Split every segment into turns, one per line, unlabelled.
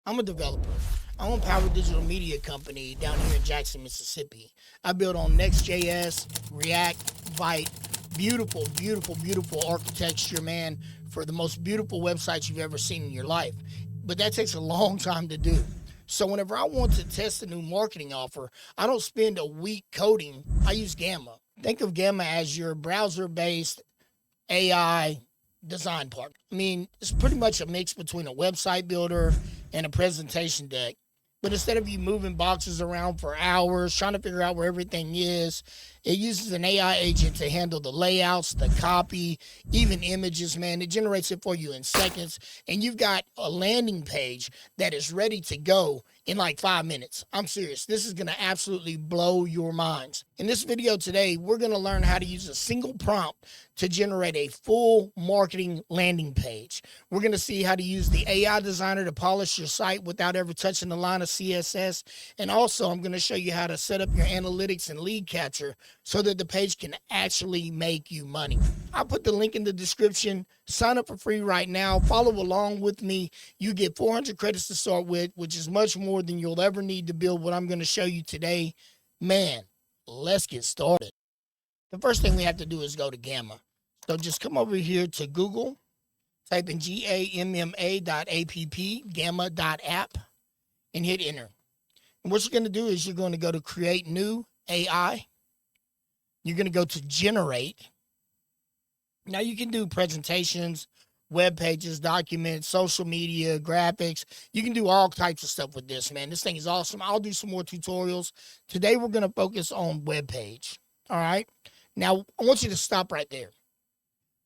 I'm a developer. I own Power Digital Media Company down here in Jackson, Mississippi. I build on Next.js, React, Vite, beautiful, beautiful, beautiful architecture, man, for the most beautiful websites you've ever seen in your life. But that takes a long time to do. So whenever I want to test a new marketing offer, I don't spend a week coding. I use Gamma. Think of Gamma as your browser-based AI design part. I mean, it's pretty much a mix between a website builder and a presentation deck. But instead of you moving boxes around for hours, trying to figure out where everything is, it uses an AI agent to handle the layouts, the copy, even images, man. It generates it for you in seconds. And you've got a landing page that is ready to go in like 5 minutes. I'm serious. This is going to absolutely blow your minds. In this video today, we're going to learn how to use a single prompt to generate a full marketing landing page. We're going to see how to use the AI designer to polish your site without ever touching the line of CSS. And also, I'm going to show you how to set up your analytics and lead capture so that the page can actually make you money. I'll put the link in the description. Sign up for free right now. Follow along with me. You get 400 credits to start with, which is much more than you'll ever need to build what I'm going to show you today. Man, let's get started. The first thing we have to do is go to Gamma. So just come over here to Google, type in gamma.app, gamma.app, and hit enter. And what you're going to do is you're going to go to create new AI. You're going to go to generate. Now you can do presentations, web pages, documents, social media, graphics. You can do all types of stuff with this, man. This thing is awesome. I'll do some more tutorials. Today we're going to focus on web page. All right. Now I want you to stop right there.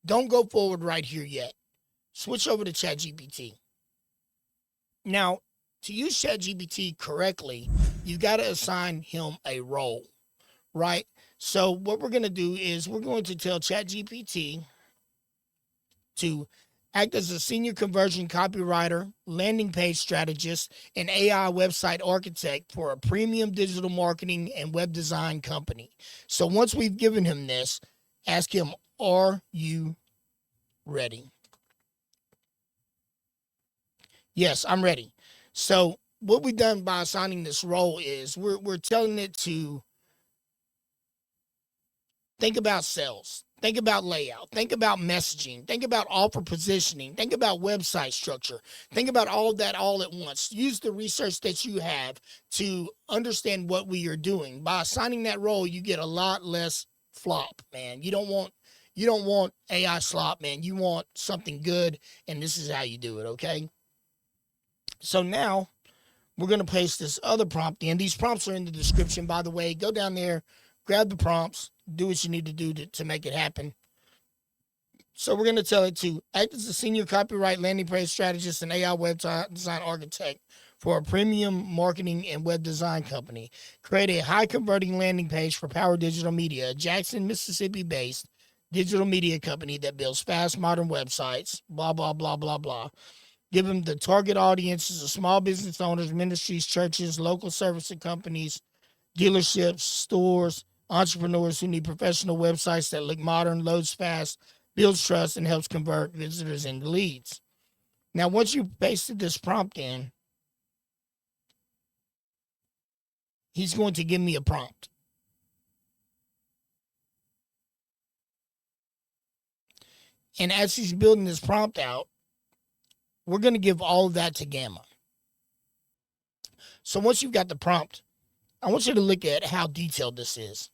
Don't go forward right here yet. Switch over to ChatGPT. Now, to use ChatGPT correctly, you got to assign him a role, right? So what we're going to do is we're going to tell ChatGPT to act as a senior conversion copywriter, landing page strategist, and AI website architect for a premium digital marketing and web design company. So once we've given him this, ask him, are you ready? Yes, I'm ready. So what we've done by assigning this role is we're telling it to think about sales, think about layout, think about messaging, think about offer positioning, think about website structure, think about all of that all at once. Use the research that you have to understand what we are doing. By assigning that role, you get a lot less flop, man. You don't want AI slop, man. You want something good, and this is how you do it, okay? So now we're going to paste this other prompt in. These prompts are in the description, by the way. Go down there, grab the prompts, do what you need to do to make it happen. So we're going to tell it to act as a senior copyright landing page strategist and AI web design architect for a premium marketing and web design company. Create a high converting landing page for Power Digital Media, a Jackson, Mississippi based digital media company that builds fast modern websites, blah, blah, blah, blah, blah. Give them the target audiences of small business owners, ministries, churches, local service companies, dealerships, stores, entrepreneurs who need professional websites that look modern, loads fast, builds trust, and helps convert visitors into leads. Now, once you pasted this prompt in, he's going to give me a prompt. And as he's building this prompt out, we're going to give all of that to Gamma. So once you've got the prompt, I want you to look at how detailed this is.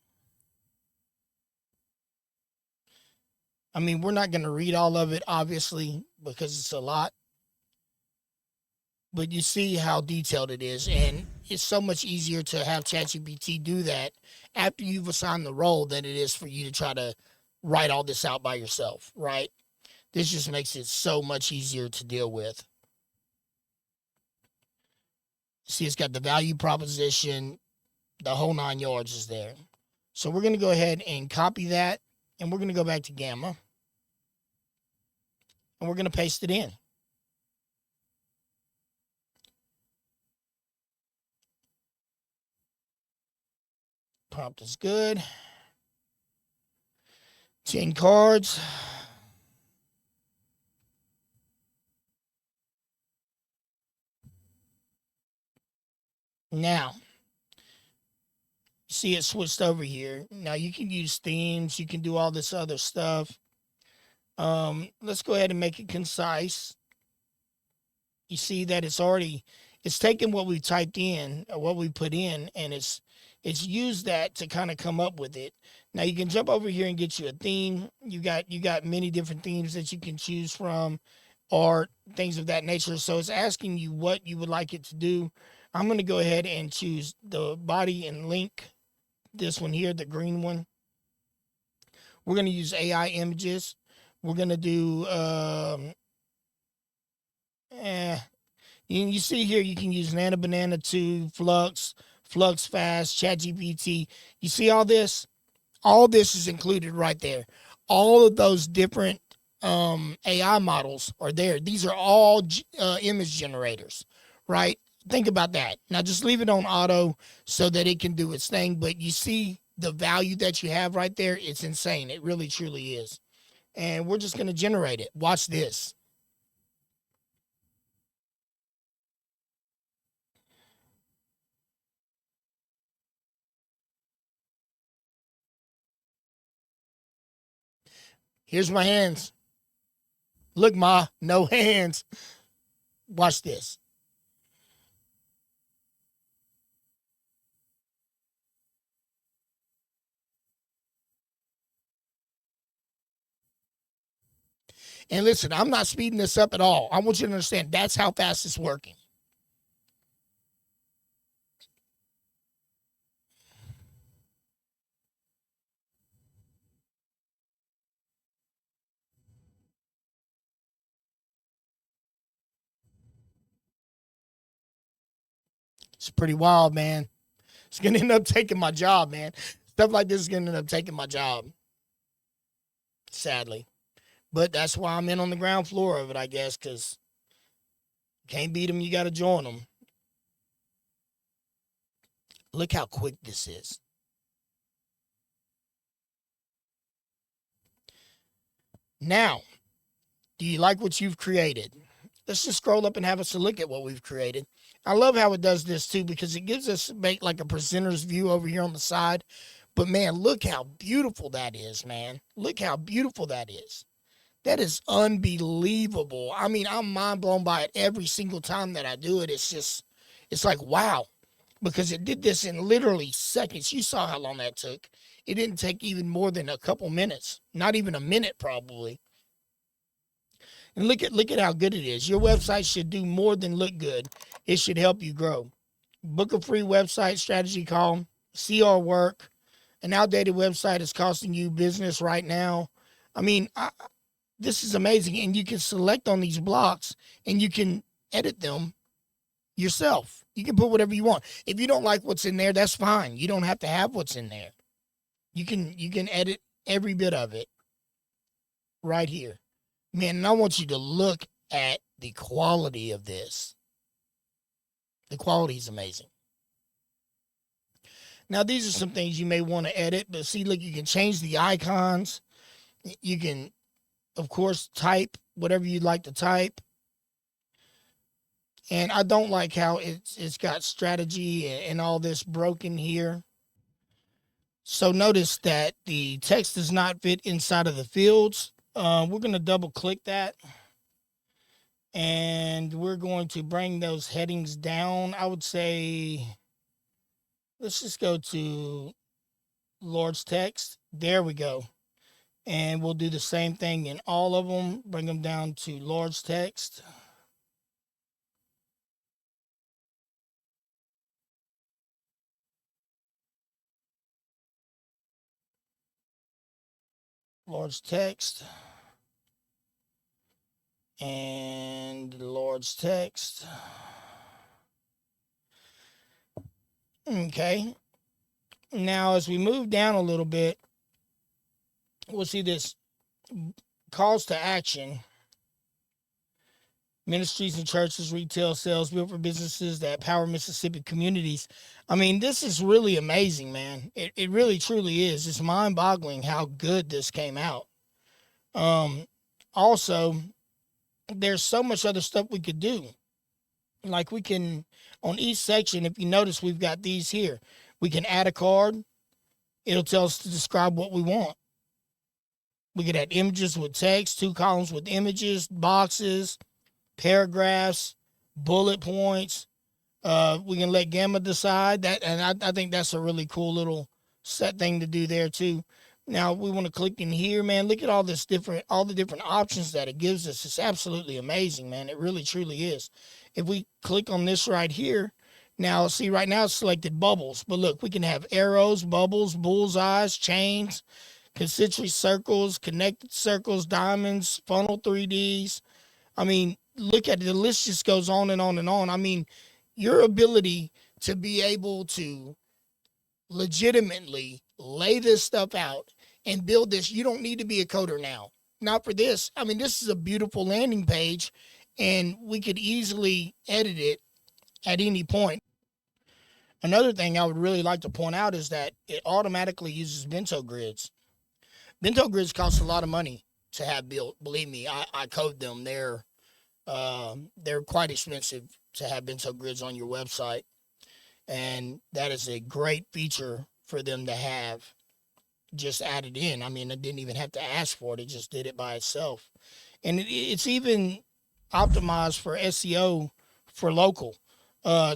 I mean, we're not going to read all of it, obviously, because it's a lot. But you see how detailed it is. And it's so much easier to have ChatGPT do that after you've assigned the role than it is for you to try to write all this out by yourself, right? This just makes it so much easier to deal with. See, it's got the value proposition, the whole 9 yards is there. So we're going to go ahead and copy that, and we're going to go back to Gamma, and we're going to paste it in. Prompt is good. 10 cards. Now, see it switched over here. Now you can use themes, you can do all this other stuff. Let's go ahead and make it concise. You see that it's taken what we typed in or what we put in, and it's used that to kind of come up with it. Now you can jump over here and get you a theme. You got many different themes that you can choose from, or things of that nature. So it's asking you what you would like it to do. I'm going to go ahead and choose the body and link. This one here, the green one. We're going to use AI images. We're going to do you see here, you can use Nana Banana 2, Flux, Flux Fast, ChatGPT. You see all this? All this is included right there. All of those different AI models are there. These are all image generators, right? Think about that. Now just leave it on auto so that it can do its thing. But you see the value that you have right there? It's insane. It really, truly is. And we're just going to generate it. Watch this. Here's my hands. Look, Ma, no hands. Watch this. And listen, I'm not speeding this up at all. I want you to understand that's how fast it's working. It's pretty wild, man. It's going to end up taking my job, man. Stuff like this is going to end up taking my job, sadly. But that's why I'm in on the ground floor of it, I guess, because can't beat them, you got to join them. Look how quick this is. Now, do you like what you've created? Let's just scroll up and have us a look at what we've created. I love how it does this too, because it gives us like a presenter's view over here on the side. But man, look how beautiful that is, man. Look how beautiful that is. That is unbelievable. I mean, I'm mind blown by it every single time that I do it. It's like, wow, because it did this in literally seconds. You saw how long that took. It didn't take even more than a couple minutes, not even a minute, probably. And look at how good it is. Your website should do more than look good. It should help you grow. Book a free website strategy call. See our work. An outdated website is costing you business right now. I mean, this is amazing. And you can select on these blocks and you can edit them yourself. You can put whatever you want. If you don't like what's in there, that's fine. You don't have to have what's in there. You can edit every bit of it right here. Man, and I want you to look at the quality of this. The quality is amazing. Now, these are some things you may want to edit, but see, look, you can change the icons. You can, of course, type whatever you'd like to type. And I don't like how it's got strategy and all this broken here. So notice that the text does not fit inside of the fields. We're going to double click that. And we're going to bring those headings down. I would say, let's just go to Lord's text. There we go. And we'll do the same thing in all of them. Bring them down to Lord's text. Lord's text. And Lord's text. Okay. Now, as we move down a little bit, we'll see this calls to action. Ministries and churches, retail sales built for businesses that power Mississippi communities. I mean, this is really amazing, man. It really, truly is. It's mind-boggling how good this came out. Also, there's so much other stuff we could do. Like we can, on each section, if you notice, we've got these here. We can add a card. It'll tell us to describe what we want. We can add images with text, 2 columns with images, boxes, paragraphs, bullet points. We can let Gamma decide that, and I think that's a really cool little set thing to do there too. Now we want to click in here, man. Look at all the different options that it gives us. It's absolutely amazing, man. It really truly is. If we click on this right here, now see right now it's selected bubbles, but look, we can have arrows, bubbles, bullseyes, chains, concentric circles, connected circles, diamonds, funnel 3Ds. I mean, look at it. The list just goes on and on and on. I mean, your ability to be able to legitimately lay this stuff out and build this, you don't need to be a coder now. Not for this. I mean, this is a beautiful landing page, and we could easily edit it at any point. Another thing I would really like to point out is that it automatically uses bento grids. Bento grids cost a lot of money to have built. Believe me, I code them. They're quite expensive to have bento grids on your website, and that is a great feature for them to have just added in. I mean, I didn't even have to ask for it; it just did it by itself, and it's even optimized for SEO for local.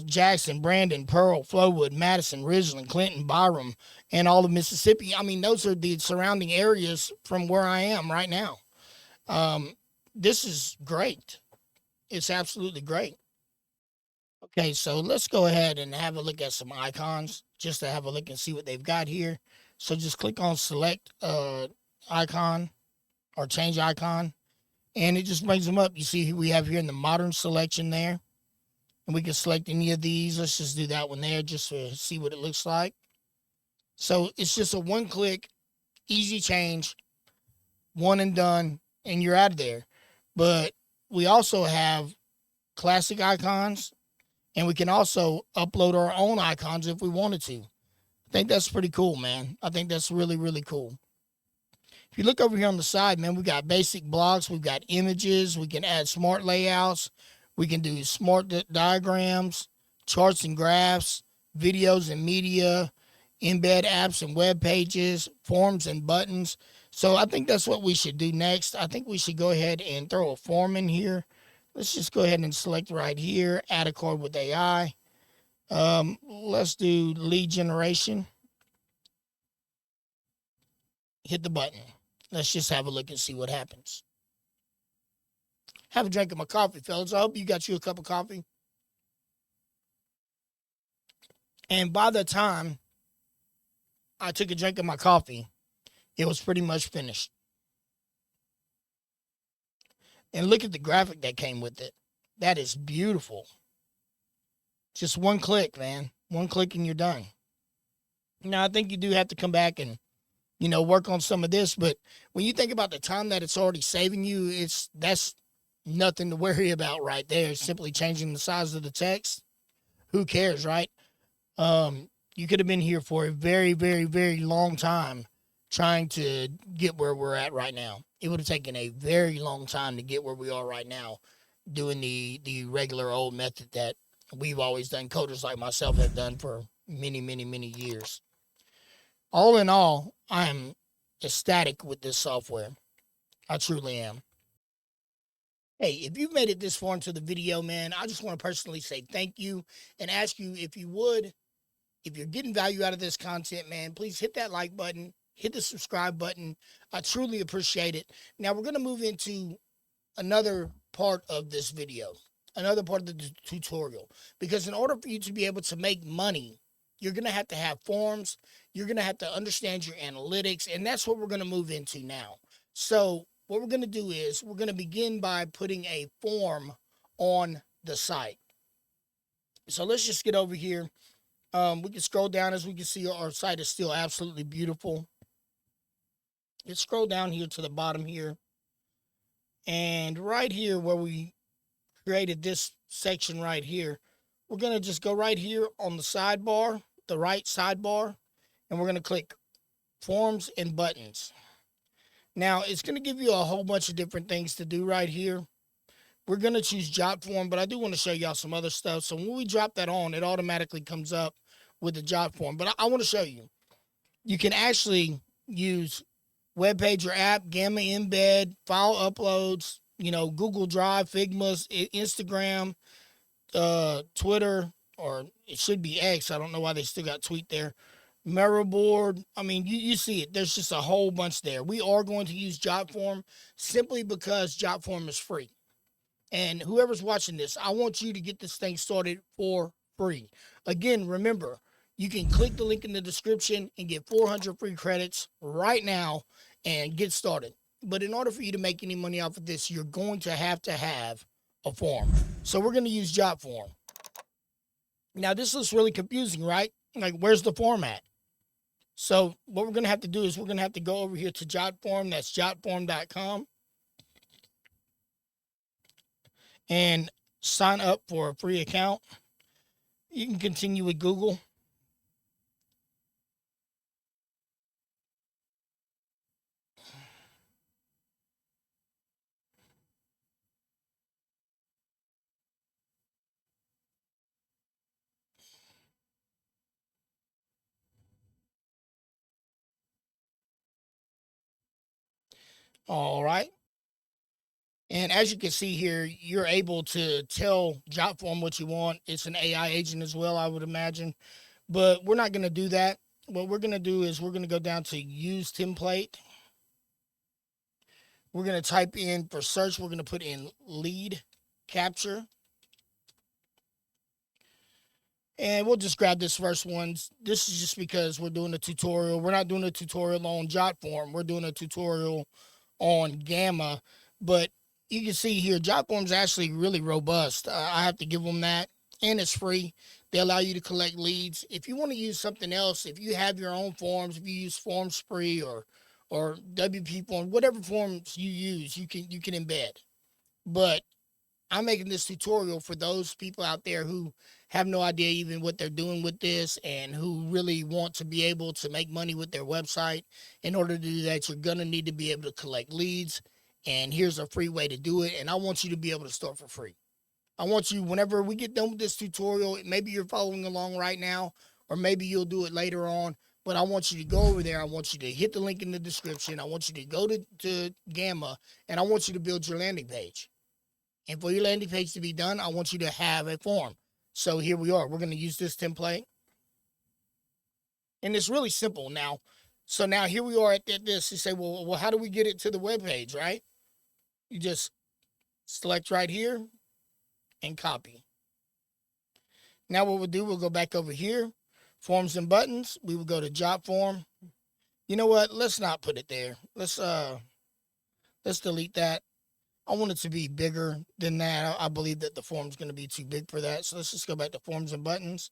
Jackson, Brandon, Pearl, Flowood, Madison, Ridgeland, Clinton, Byram, and all of Mississippi. I mean, those are the surrounding areas from where I am right now. This is great. It's absolutely great. Okay, so let's go ahead and have a look at some icons just to have a look and see what they've got here. So just click on select icon or change icon, and it just brings them up. You see we have here in the modern selection there, and we can select any of these. Let's just do that one there just to see what it looks like. So it's just a one-click, easy change, one and done, and you're out of there. But we also have classic icons, and we can also upload our own icons if we wanted to. I think that's pretty cool, man. I think that's really, really cool. If you look over here on the side, man, we've got basic blocks. We've got images. We can add smart layouts. We can do smart diagrams, charts and graphs, videos and media, embed apps and web pages, forms and buttons. So I think that's what we should do next. I think we should go ahead and throw a form in here. Let's just go ahead and select right here, add a card with AI. Let's do lead generation. Hit the button. Let's just have a look and see what happens. Have a drink of my coffee, fellas. I hope you got you a cup of coffee. And by the time I took a drink of my coffee, it was pretty much finished. And look at the graphic that came with it. That is beautiful. Just one click, man. One click and you're done. Now, I think you do have to come back and, work on some of this. But when you think about the time that it's already saving you, that's nothing to worry about right there. It's simply changing the size of the text. Who cares, right? You could have been here for a very, very, very long time trying to get where we're at right now. It would have taken a very long time to get where we are right now doing the regular old method that we've always done, coders like myself have done for many, many, many years. All in all, I am ecstatic with this software. I truly am. Hey, if you've made it this far into the video, man, I just want to personally say thank you and ask you if you would, if you're getting value out of this content, man, please hit that like button, hit the subscribe button. I truly appreciate it. Now we're going to move into another part of this video, another part of the tutorial, because in order for you to be able to make money, you're going to have forms. You're going to have to understand your analytics, and that's what we're going to move into now. So what we're going to do is we're going to begin by putting a form on the site. So let's just get over here. We can scroll down. As we can see, our site is still absolutely beautiful. Let's scroll down here to the bottom here. And right here where we created this section right here, we're going to just go right here on the sidebar, the right sidebar, and we're going to click forms and buttons. Now, it's going to give you a whole bunch of different things to do right here. We're going to choose Jotform, but I do want to show y'all some other stuff. So when we drop that on, it automatically comes up with the Jotform. But I want to show you. You can actually use web page or app, Gamma embed, file uploads, Google Drive, Figma, Instagram, Twitter, or it should be X. I don't know why they still got tweet there. Mirror board. I mean, you see it. There's just a whole bunch there. We are going to use Jotform simply because Jotform is free. And whoever's watching this, I want you to get this thing started for free. Again, remember, you can click the link in the description and get 400 free credits right now and get started. But in order for you to make any money off of this, you're going to have a form. So we're going to use Jotform. Now, this looks really confusing, right? Like, where's the format? So what we're going to have to do is we're going to have to go over here to Jotform. That's jotform.com. And sign up for a free account. You can continue with Google. All right. And as you can see here, you're able to tell Jotform what you want. It's an AI agent as well, I would imagine. But we're not going to do that. What we're going to do is we're going to go down to use template. We're going to type in for search, we're going to put in lead capture. And we'll just grab this first one. This is just because we're doing a tutorial. We're not doing a tutorial on Jotform. We're doing a tutorial on Gamma. But you can see here, Jotform is actually really robust. I have to give them that. And it's free. They allow you to collect leads. If you want to use something else, if you have your own forms, if you use FormSpree or WP Form, whatever forms you use, you can embed. But I'm making this tutorial for those people out there who have no idea even what they're doing with this and who really want to be able to make money with their website. In order to do that, you're going to need to be able to collect leads. And here's a free way to do it. And I want you to be able to start for free. I want you, whenever we get done with this tutorial, maybe you're following along right now, or maybe you'll do it later on. But I want you to go over there. I want you to hit the link in the description. I want you to go to Gamma, and I want you to build your landing page. And for your landing page to be done, I want you to have a form. So here we are. We're going to use this template. And it's really simple now. So now here we are at this. You say, well, how do we get it to the web page, right? You just select right here and copy. Now what we'll do, we'll go back over here, forms and buttons. We will go to Jotform. You know what? Let's not put it there. Let's delete that. I want it to be bigger than that. I believe that the form's going to be too big for that. So let's just go back to forms and buttons.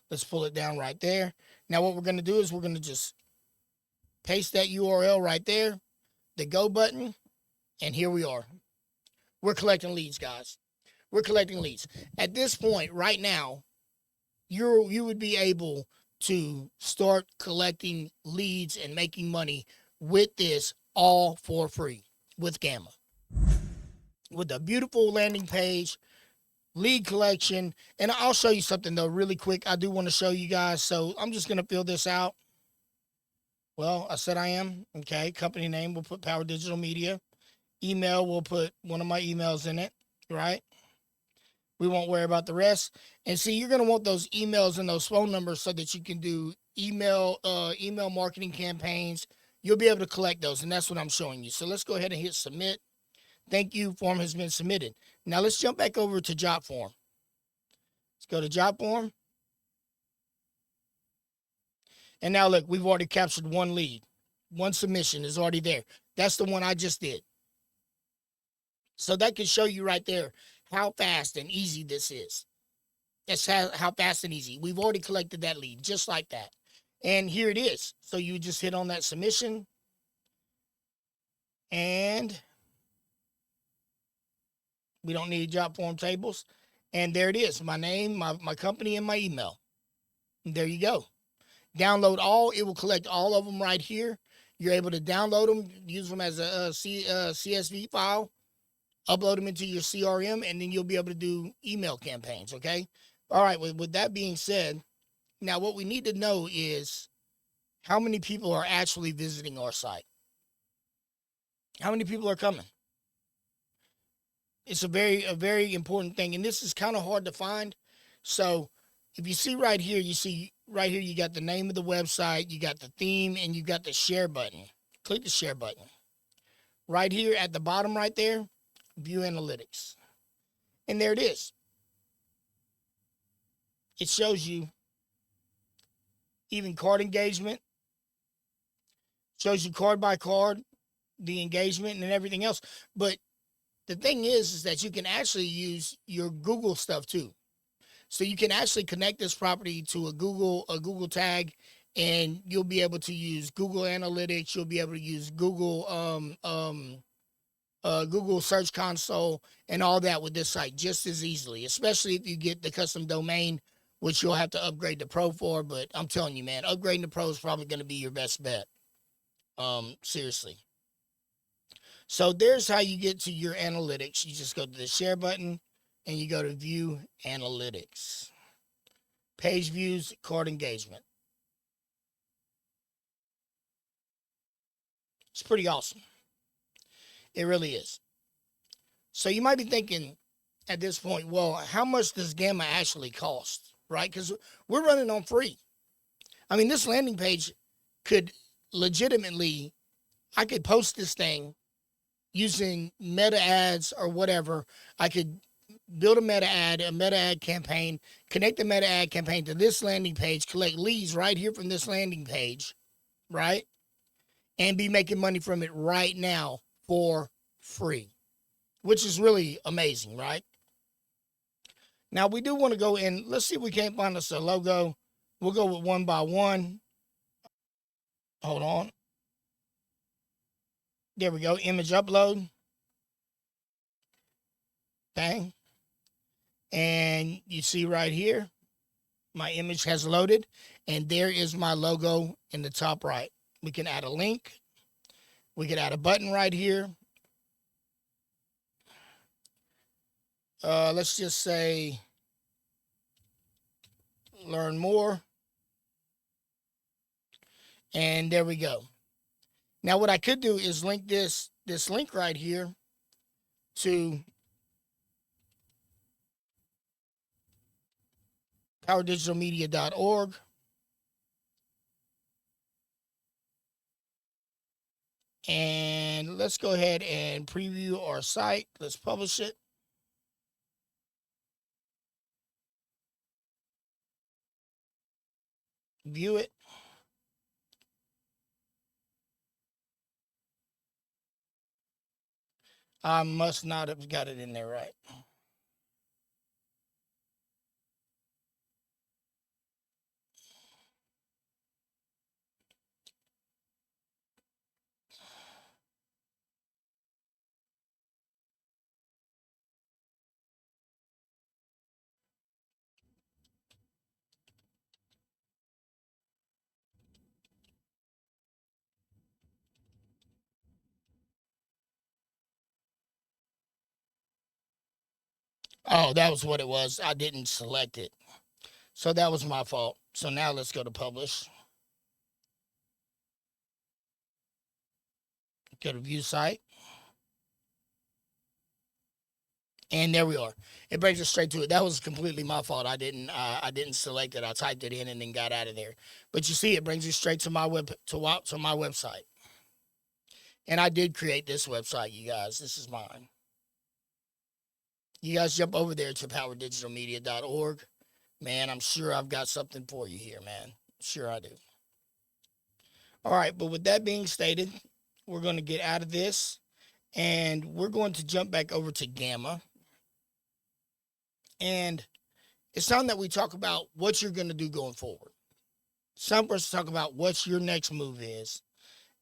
Let's pull it down right there. Now what we're going to do is we're going to just paste that URL right there, the go button, and here we are. We're collecting leads, guys. We're collecting leads. At this point right now, you would be able to start collecting leads and making money with this all for free with Gamma. With a beautiful landing page, lead collection. And I'll show you something though really quick. I do want to show you guys. So I'm just going to fill this out. Well, I said I am. Okay. Company name, we'll put Power Digital Media. Email, we'll put one of my emails in it, right? We won't worry about the rest. And see, you're going to want those emails and those phone numbers so that you can do email marketing campaigns. You'll be able to collect those. And that's what I'm showing you. So let's go ahead and hit submit. Thank you, form has been submitted. Now let's jump back over to Jotform. Let's go to Jotform. And now look, we've already captured one lead. One submission is already there. That's the one I just did. So that can show you right there how fast and easy this is. That's how fast and easy. We've already collected that lead just like that. And here it is. So you just hit on that submission. And we don't need Jotform tables. And there it is. My name, my company, and my email. And there you go. Download all. It will collect all of them right here. You're able to download them, use them as a CSV file. upload them into your CRM, and then you'll be able to do email campaigns, okay? All right, with that being said, now what we need to know is how many people are actually visiting our site. How many people are coming? It's a very important thing, and this is kind of hard to find. So if you see right here, you got the name of the website, you got the theme, and you got the share button. Click the share button. Right here at the bottom right there, view analytics. And there it is. It shows you even card engagement, shows you card by card, the engagement and everything else. But the thing is that you can actually use your Google stuff too. So you can actually connect this property to a Google tag, and you'll be able to use Google Analytics. You'll be able to use Google Search Console and all that with this site just as easily, especially if you get the custom domain, which you'll have to upgrade to Pro for. But I'm telling you, man, upgrading to Pro is probably going to be your best bet. Seriously. So there's how you get to your analytics. You just go to the share button and you go to view analytics. Page views, card engagement. It's pretty awesome. It really is. So you might be thinking at this point, well, how much does Gamma actually cost, right? Because we're running on free. I mean, this landing page could legitimately, I could post this thing using meta ads or whatever. I could build a meta ad campaign, connect the meta ad campaign to this landing page, collect leads right here from this landing page, right? And be making money from it right now for free, which is really amazing, right? Now, we do want to go in. Let's see if we can't find us a logo. We'll go with one by one. Hold on. There we go. Image upload. Bang. And you see right here, my image has loaded. And there is my logo in the top right. We can add a link. We could add a button right here. Let's just say, learn more. And there we go. Now, what I could do is link this link right here to powerdigitalmedia.org. And let's go ahead and preview our site. Let's publish it. View it. I must not have got it in there right. Oh, that was what it was. I didn't select it. So that was my fault. So now let's go to publish. Go to view site. And there we are. It brings us straight to it. That was completely my fault. I didn't select it. I typed it in and then got out of there. But you see, it brings you straight to my website. And I did create this website, you guys. This is mine. You guys jump over there to powerdigitalmedia.org. Man, I'm sure I've got something for you here, man. Sure I do. All right, but with that being stated, we're going to get out of this, and we're going to jump back over to Gamma. And it's time that we talk about what you're going to do going forward. It's time for us to talk about what your next move is.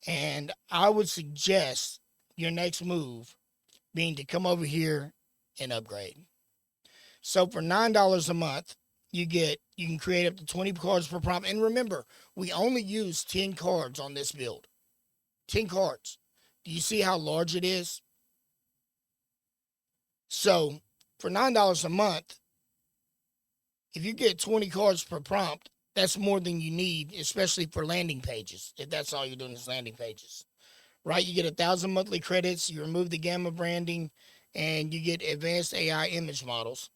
And I would suggest your next move being to come over here and upgrade. So for $9 a month, you can create up to 20 cards per prompt. And remember, we only use 10 cards on this build. 10 cards. Do you see how large it is? So for $9 a month, if you get 20 cards per prompt, that's more than you need, especially for landing pages, if that's all you're doing is landing pages. Right? You get 1,000 monthly credits, you remove the gamma branding, and you get advanced AI image models.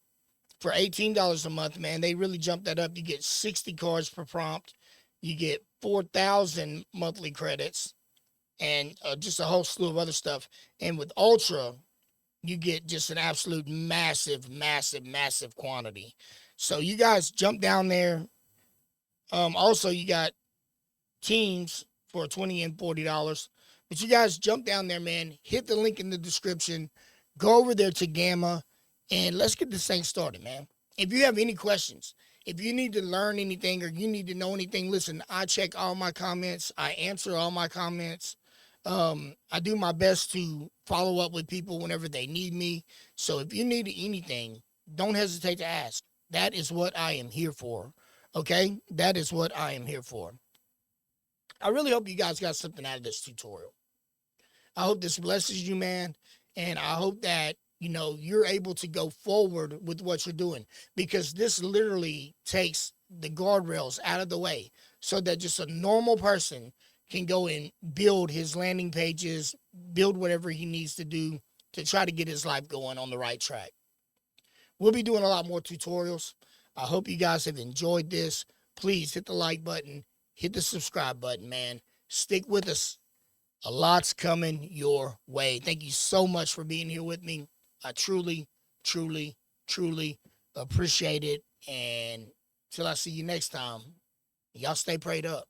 For $18 a month, man, they really jumped that up. You get 60 cards per prompt, you get 4,000 monthly credits, and just a whole slew of other stuff. And with Ultra, you get just an absolute massive, massive, massive quantity. So you guys jump down there. Also, you got teams for $20 and $40. But you guys jump down there, man. Hit the link in the description. Go over there to Gamma, and let's get this thing started, man. If you have any questions, if you need to learn anything or you need to know anything, listen, I check all my comments. I answer all my comments. I do my best to follow up with people whenever they need me. So if you need anything, don't hesitate to ask. That is what I am here for. Okay? That is what I am here for. I really hope you guys got something out of this tutorial. I hope this blesses you, man. And I hope that, you're able to go forward with what you're doing, because this literally takes the guardrails out of the way so that just a normal person can go and build his landing pages, build whatever he needs to do to try to get his life going on the right track. We'll be doing a lot more tutorials. I hope you guys have enjoyed this. Please hit the like button, hit the subscribe button, man. Stick with us. A lot's coming your way. Thank you so much for being here with me. I truly, truly, truly appreciate it. And till I see you next time, y'all stay prayed up.